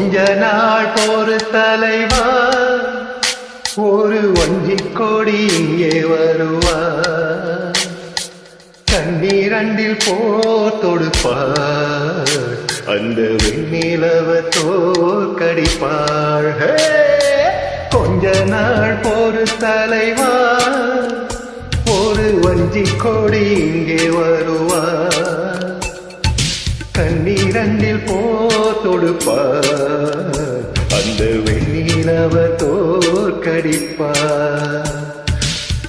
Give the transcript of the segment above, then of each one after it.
கொஞ்ச நாள் போரு தலைவா, ஒரு வஞ்சிக் கொடி இங்கே வருவா, கண்ணீரண்டில் போர் தொடுப்பாள், அந்த வெண்ணிலவ தோற்கடிப்பாள். கொஞ்ச நாள் போரு தலைவா, ஒரு வஞ்சிக் கொடி இங்கே வருவா, கண்ணீரண்டில் போர் தொடுப்பார், அந்த வெண்ணிலவ தோற்கடிப்பார்.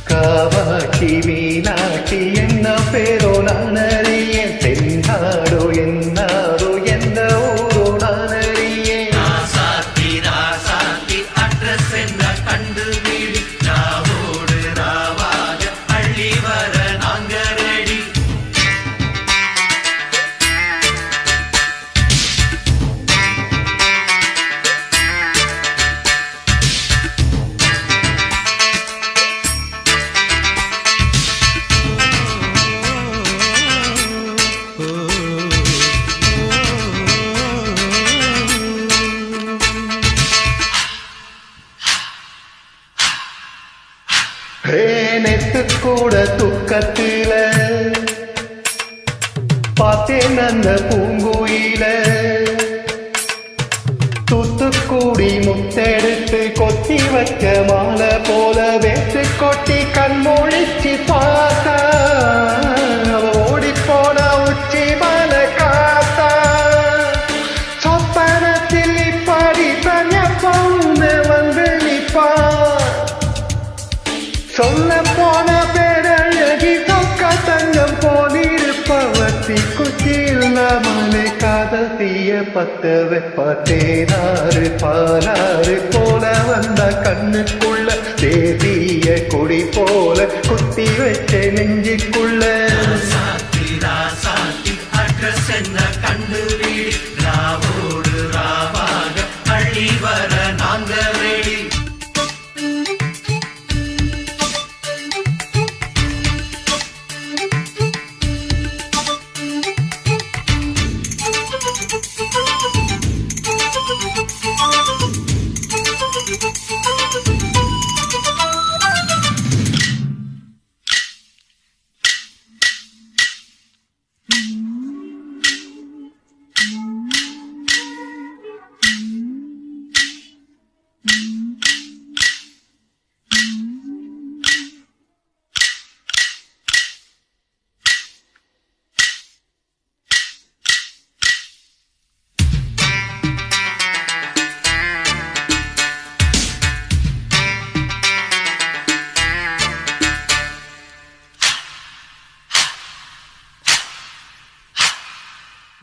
காமாட்சி மீனாட்சி என்ன பேரோ நான் அறியேன், தென்னாடோ என்னாடோ எந்த ஊரோ நான் அறியேன். அட்ரஸ் என்ன கண்டு வீடு, ராவோடு ராவாக அள்ளி வர நாங்க ரெடி. நேத்து கூட துக்கத்தில பார்த்தேன் அந்த பூங்குயில, தூத்துக்குடி முத்தெடுத்து கொத்தி வச்ச மாலை போல வேத்து கொட்டி கண்மொழிச்சு பார்த்தா, அவ ஓடி போன உச்சி மலை காத்தா, சொப்பனத்தில் இப்படி தனியா பொண்ணு வந்து நிப்பா, சொல்ல போன பேரழகி சொக்க தங்கம் போலிருப்பவத்தி, குச்சி இல்லாமலே காதல் தீய பத்த வெப்பா, தேனாறு பாலாறு போல வந்த கண்ணுக்குள்ள, தேசிய கொடி போல குத்தி வச்ச நெஞ்சுக்குள்ள. அட்ரஸ் என்ன கண்டு வீடு, ராவோடு ராவாக அள்ளி வர நாங்க ரெடி.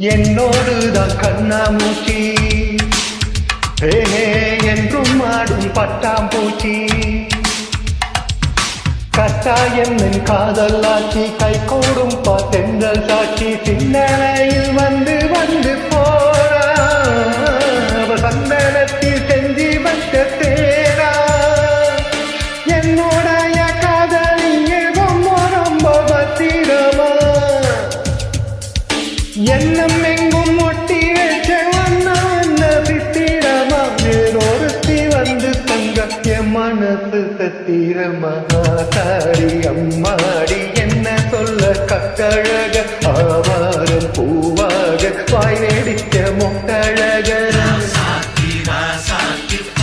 என்னோடுதான் கண்ணாமூச்சி, என்றும் ஆடும் பட்டாம்பூச்சி, கட்டாயம் என் காதலாச்சி, கை கூடும் பாத்தெங்கள் சாட்சி, சிந்தனையில் வந்து வந்து போறா, அவ சந்தனத்தில் செஞ்சு வந்த தேரா, என்னோடைய காதலியே ரொம்ப ரொம்ப பத்திரமா, எண்ணம் எங்கும் ஒட்டி வச்ச வண்ண சித்திரமா, வேறொருத்தி வந்து தங்க என் மனசு சத்திரமா, தாடி அம்மாடி என்ன சொல்ல கட்டழக, ஆவாரம் பூவாக வாய் வெடிக்க மொட்டழக.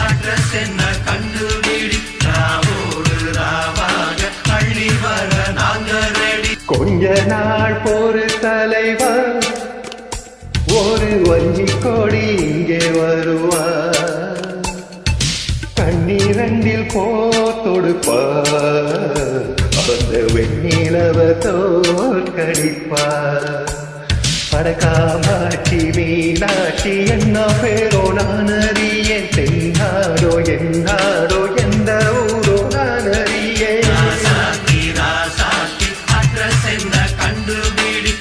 அட்ரஸ் என்ன கண்டு வீடு, ராவோடு ராவாக அள்ளி வர நாங்க ரெடி. கொஞ்ச நாள் போரு தலைவா, ஒரு வஞ்சிக் கொடி இங்கே வருவா, கண்ணீரண்டில் போர் தொடுப்பா, அந்த வெண்ணிலவ தோற்கடிப்பா. அட காமாட்சி மீனாட்சி என்ன பேரோ நான் அறியேன், தென்னாடோ என்னாடோ எந்த ஊரோ நான் அறியேன். அட்ரஸ் என்ன கண்டு வீடு,